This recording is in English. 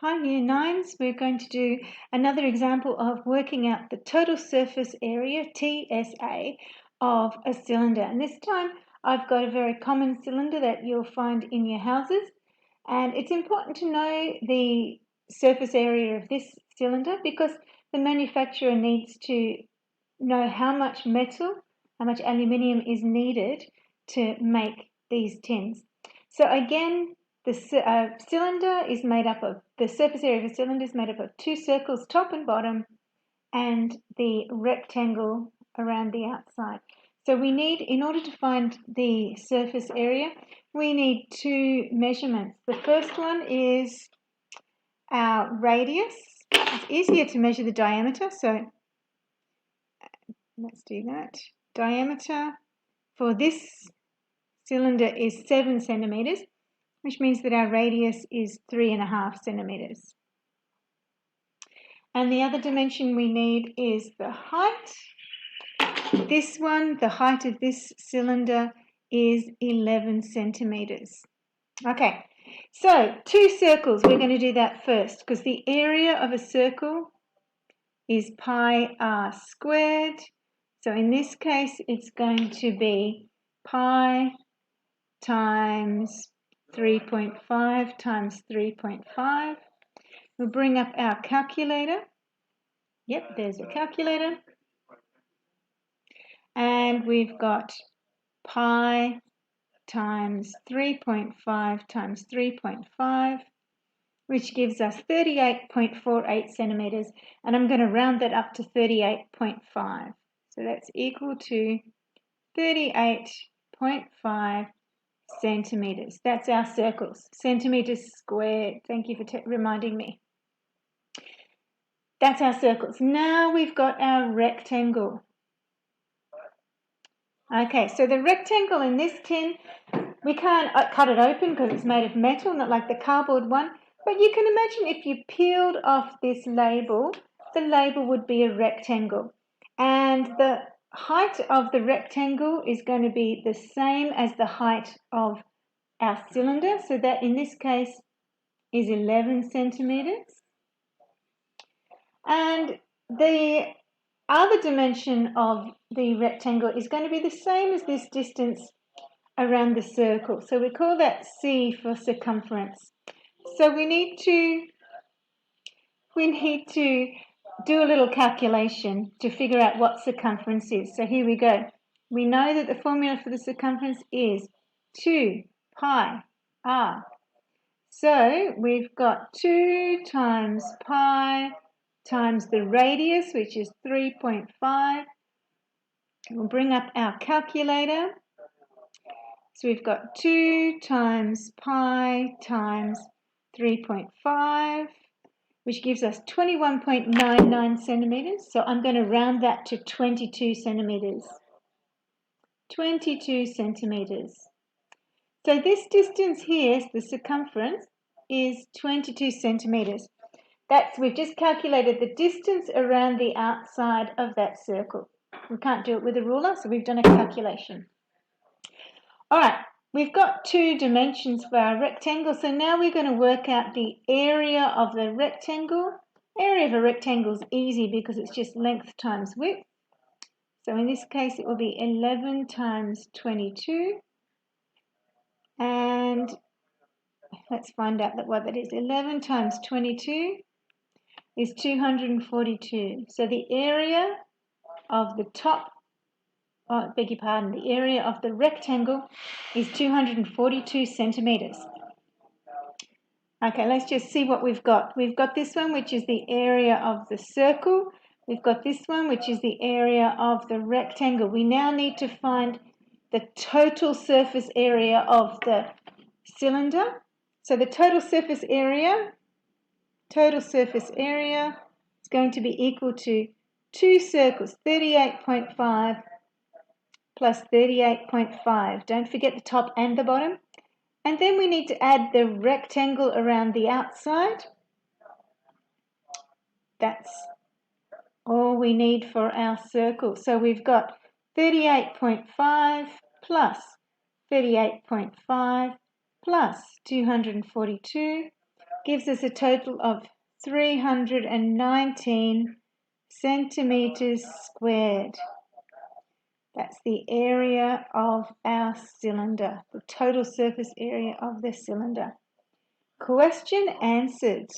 Hi Year 9s, we're going to do another example of working out the total surface area, TSA, of a cylinder. And this time I've got a very common cylinder that you'll find in your houses. And it's important to know the surface area of this cylinder because the manufacturer needs to know how much metal, how much aluminium is needed to make these tins. So again, the cylinder is made up of, the surface area of a cylinder is made up of two circles, top and bottom, and the rectangle around the outside. So we need, in order to find the surface area, we need two measurements. The first one is our radius. It's easier to measure the diameter, so let's do that. Diameter for this cylinder is 7 centimeters, which means that our radius is 3.5 centimeters. And the other dimension we need is the height. This one, the height of this cylinder is 11 centimeters. Okay, so two circles, we're going to do that first because the area of a circle is pi r squared. So in this case, it's going to be pi times 3.5 times 3.5. We'll bring up our calculator. Yep, there's a calculator. And we've got pi times 3.5 times 3.5, which gives us 38.48 centimeters. And I'm going to round that up to 38.5. So that's equal to 38.5 centimeters. That's our circles. Centimeters squared. Thank you for reminding me. That's our circles. Now we've got our rectangle. Okay, so the rectangle in this tin, we can't cut it open because it's made of metal, not like the cardboard one. But you can imagine if you peeled off this label, the label would be a rectangle. And the height of the rectangle is going to be the same as the height of our cylinder. So that in this case is 11 centimeters. And the other dimension of the rectangle is going to be the same as this distance around the circle. So we call that C for circumference. So we need to do a little calculation to figure out what circumference is. So here we go. We know that the formula for the circumference is 2 pi r. So we've got 2 times pi times the radius, which is 3.5. We'll bring up our calculator. So we've got 2 times pi times 3.5, which gives us 21.99 centimeters. So I'm going to round that to 22 centimeters. 22 centimeters. So this distance here, the circumference, is 22 centimeters. We've just calculated the distance around the outside of that circle. We can't do it with a ruler, so we've done a calculation. All right, we've got two dimensions for our rectangle, so now we're going to work out the area of the rectangle. Area of a rectangle is easy because it's just length times width. So in this case, it will be 11 times 22. And let's find out what that is. 11 times 22 is 242. So the area of the top, the area of the rectangle is 242 centimeters. Okay, let's just see what we've got. We've got this one, which is the area of the circle. We've got this one, which is the area of the rectangle. We now need to find the total surface area of the cylinder. So the total surface area is going to be equal to two circles, 38.5 plus 38.5. Don't forget the top and the bottom. And then we need to add the rectangle around the outside. That's all we need for our circle. So we've got 38.5 plus 38.5 plus 242, gives us a total of 319 centimetres squared. That's the area of our cylinder, the total surface area of the cylinder. Question answered.